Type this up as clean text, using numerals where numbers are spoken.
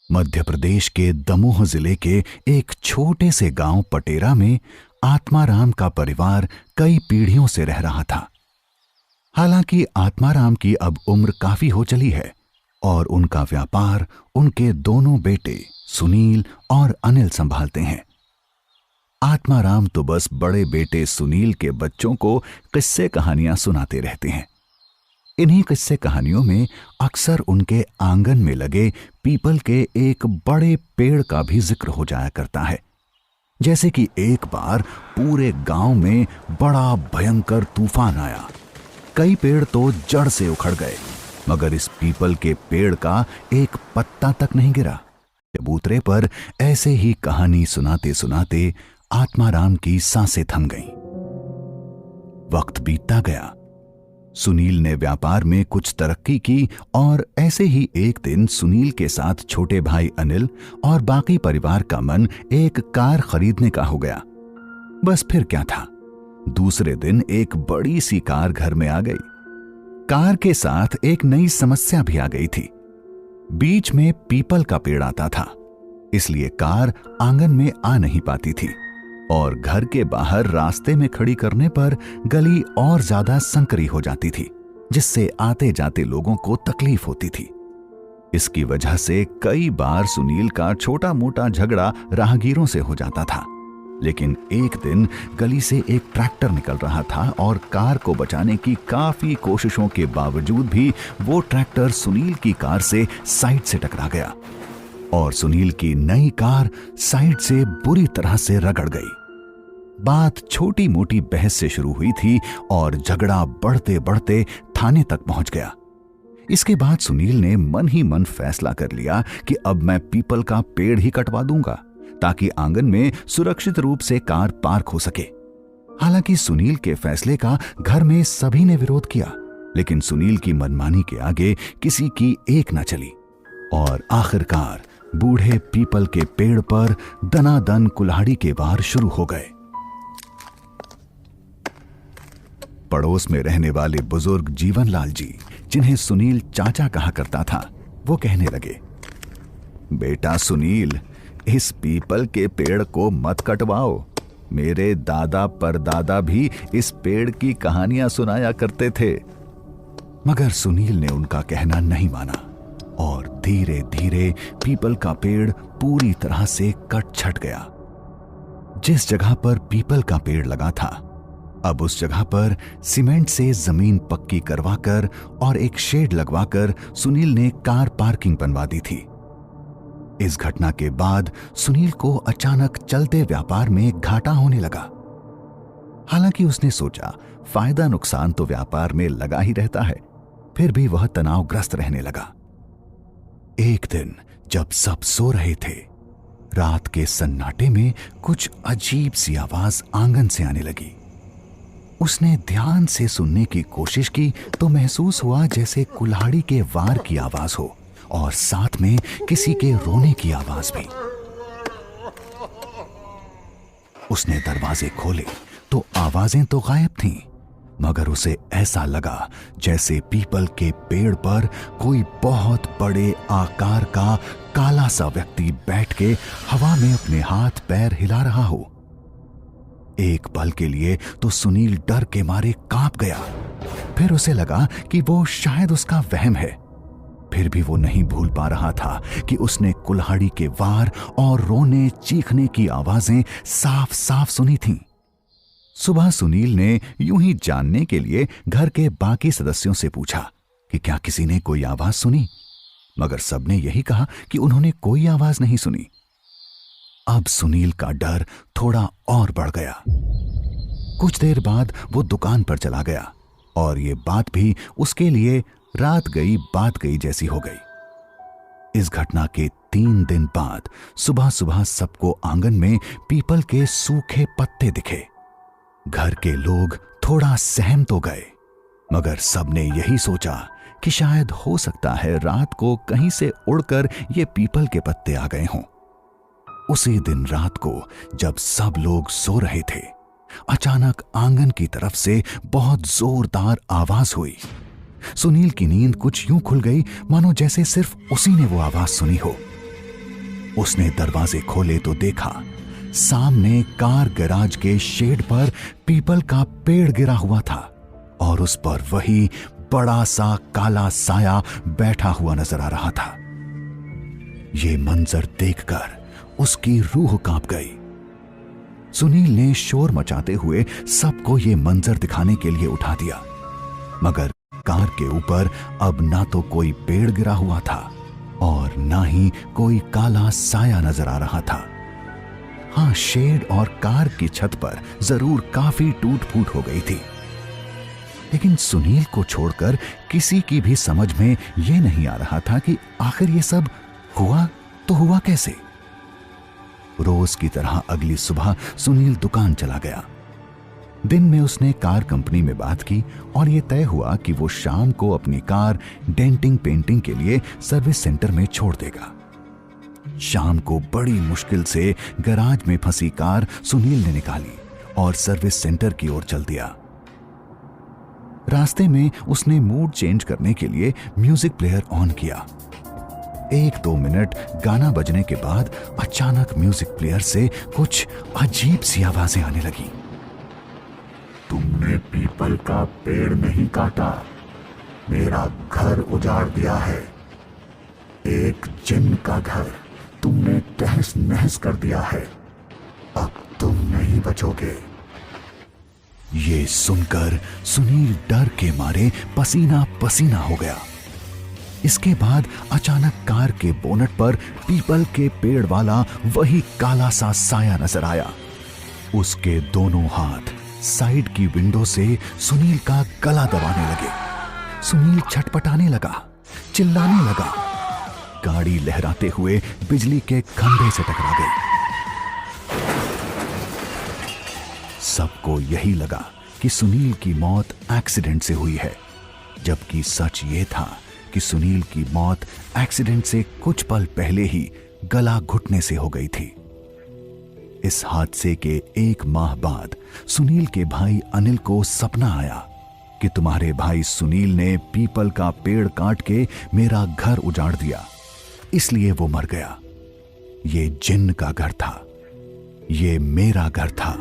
मध्य प्रदेश के दमोह जिले के एक छोटे से गांव पटेरा में आत्माराम का परिवार कई पीढ़ियों से रह रहा था। हालांकि आत्माराम की अब उम्र काफी हो चली है और उनका व्यापार उनके दोनों बेटे सुनील और अनिल संभालते हैं। आत्माराम तो बस बड़े बेटे सुनील के बच्चों को किस्से कहानियां सुनाते रहते हैं। इन्हीं किस्से कहानियों में अक्सर उनके आंगन में लगे पीपल के एक बड़े पेड़ का भी जिक्र हो जाया करता है। जैसे कि एक बार पूरे गांव में बड़ा भयंकर तूफान आया। कई पेड़ तो जड़ से उखड़ गए, मगर इस पीपल के पेड़ का एक पत्ता तक नहीं गिरा। चबूतरे पर ऐसे ही कहानी सुनाते सुनाते आत्माराम की सांसें थम गईं। वक्त बीतता गया। सुनील ने व्यापार में कुछ तरक्की की और ऐसे ही एक दिन सुनील के साथ छोटे भाई अनिल और बाकी परिवार का मन एक कार खरीदने का हो गया। बस फिर क्या था, दूसरे दिन एक बड़ी सी कार घर में आ गई। कार के साथ एक नई समस्या भी आ गई थी। बीच में पीपल का पेड़ आता था, इसलिए कार आंगन में आ नहीं पाती थी और घर के बाहर रास्ते में खड़ी करने पर गली और ज्यादा संकरी हो जाती थी, जिससे आते जाते लोगों को तकलीफ होती थी। इसकी वजह से कई बार सुनील का छोटा मोटा झगड़ा राहगीरों से हो जाता था। लेकिन एक दिन गली से एक ट्रैक्टर निकल रहा था और कार को बचाने की काफी कोशिशों के बावजूद भी वो ट्रैक्टर सुनील की कार से साइड से टकरा गया और सुनील की नई कार साइड से बुरी तरह से रगड़ गई। बात छोटी मोटी बहस से शुरू हुई थी और झगड़ा बढ़ते बढ़ते थाने तक पहुंच गया। इसके बाद सुनील ने मन ही मन फैसला कर लिया कि अब मैं पीपल का पेड़ ही कटवा दूंगा ताकि आंगन में सुरक्षित रूप से कार पार्क हो सके। हालांकि सुनील के फैसले का घर में सभी ने विरोध किया, लेकिन सुनील की मनमानी के आगे किसी की एक न चली और आखिरकार बूढ़े पीपल के पेड़ पर दनादन कुल्हाड़ी के वार शुरू हो गए। पड़ोस में रहने वाले बुजुर्ग जीवनलाल जी, जिन्हें सुनील चाचा कहा करता था, वो कहने लगे, बेटा सुनील, इस पीपल के पेड़ को मत कटवाओ। मेरे दादा परदादा भी इस पेड़ की कहानियां सुनाया करते थे। मगर सुनील ने उनका कहना नहीं माना और धीरे धीरे पीपल का पेड़ पूरी तरह से कट छट गया। जिस जगह पर पीपल का पेड़ लगा था, अब उस जगह पर सीमेंट से जमीन पक्की करवाकर और एक शेड लगवाकर सुनील ने कार पार्किंग बनवा दी थी। इस घटना के बाद सुनील को अचानक चलते व्यापार में घाटा होने लगा। हालांकि उसने सोचा फायदा नुकसान तो व्यापार में लगा ही रहता है, फिर भी वह तनावग्रस्त रहने लगा। एक दिन जब सब सो रहे थे, रात के सन्नाटे में कुछ अजीब सी आवाज आंगन से आने लगी। उसने ध्यान से सुनने की कोशिश की तो महसूस हुआ जैसे कुल्हाड़ी के वार की आवाज हो और साथ में किसी के रोने की आवाज भी। उसने दरवाजे खोले तो आवाजें तो गायब थीं, मगर उसे ऐसा लगा जैसे पीपल के पेड़ पर कोई बहुत बड़े आकार का काला सा व्यक्ति बैठ के हवा में अपने हाथ पैर हिला रहा हो। एक पल के लिए तो सुनील डर के मारे कांप गया। फिर उसे लगा कि वो शायद उसका वहम है। फिर भी वो नहीं भूल पा रहा था कि उसने कुल्हाड़ी के वार और रोने चीखने की आवाजें साफ साफ सुनी थीं। सुबह सुनील ने यूं ही जानने के लिए घर के बाकी सदस्यों से पूछा कि क्या किसी ने कोई आवाज सुनी, मगर सबने यही कहा कि उन्होंने कोई आवाज नहीं सुनी। अब सुनील का डर थोड़ा और बढ़ गया। कुछ देर बाद वो दुकान पर चला गया और ये बात भी उसके लिए रात गई बात गई जैसी हो गई। इस घटना के 3 दिन बाद सुबह सुबह सबको आंगन में पीपल के सूखे पत्ते दिखे। घर के लोग थोड़ा सहम तो गए, मगर सबने यही सोचा कि शायद हो सकता है रात को कहीं से उड़कर ये पीपल के पत्ते आ गए हों। उसी दिन रात को जब सब लोग सो रहे थे, अचानक आंगन की तरफ से बहुत जोरदार आवाज हुई। सुनील की नींद कुछ यूं खुल गई मानो जैसे सिर्फ उसी ने वो आवाज सुनी हो। उसने दरवाजे खोले तो देखा सामने कार गैराज के शेड पर पीपल का पेड़ गिरा हुआ था और उस पर वही बड़ा सा काला साया बैठा हुआ नजर आ रहा था। ये मंजर देखकर उसकी रूह कांप गई। सुनील ने शोर मचाते हुए सबको ये मंजर दिखाने के लिए उठा दिया, मगर कार के ऊपर अब ना तो कोई पेड़ गिरा हुआ था और ना ही कोई काला साया नजर आ रहा था। हाँ, शेड और कार की छत पर जरूर काफी टूट फूट हो गई थी, लेकिन सुनील को छोड़कर किसी की भी समझ में यह नहीं आ रहा था कि आखिर ये सब हुआ तो हुआ कैसे। रोज की तरह अगली सुबह सुनील दुकान चला गया। दिन में उसने कार कंपनी में बात की और यह तय हुआ कि वो शाम को अपनी कार डेंटिंग पेंटिंग के लिए सर्विस सेंटर में छोड़ देगा। शाम को बड़ी मुश्किल से गैराज में फंसी कार सुनील ने निकाली और सर्विस सेंटर की ओर चल दिया। रास्ते में उसने मूड चेंज करने के लिए म्यूजिक प्लेयर ऑन किया। 1-2 मिनट गाना बजने के बाद अचानक म्यूजिक प्लेयर से कुछ अजीब सी आवाजें आने लगी। तुमने पीपल का पेड़ नहीं काटा, मेरा घर उजाड़ दिया है। एक जिन का घर तुमने तहस नहस कर दिया है। अब तुम नहीं बचोगे। ये सुनकर सुनील डर के मारे पसीना पसीना हो गया। इसके बाद अचानक कार के बोनट पर पीपल के पेड़ वाला वही काला सा साया नजर आया। उसके दोनों हाथ साइड की विंडो से सुनील का गला दबाने लगे। सुनील छटपटाने लगा, चिल्लाने लगा। गाड़ी लहराते हुए बिजली के खंभे से टकरा गई। सबको यही लगा कि सुनील की मौत एक्सीडेंट से हुई है, जबकि सच ये था कि सुनील की मौत एक्सीडेंट से कुछ पल पहले ही गला घुटने से हो गई थी। इस हादसे के 1 माह बाद सुनील के भाई अनिल को सपना आया कि तुम्हारे भाई सुनील ने पीपल का पेड़ काट के मेरा घर उजाड़ दिया, इसलिए वो मर गया। ये जिन्न का घर था, ये मेरा घर था।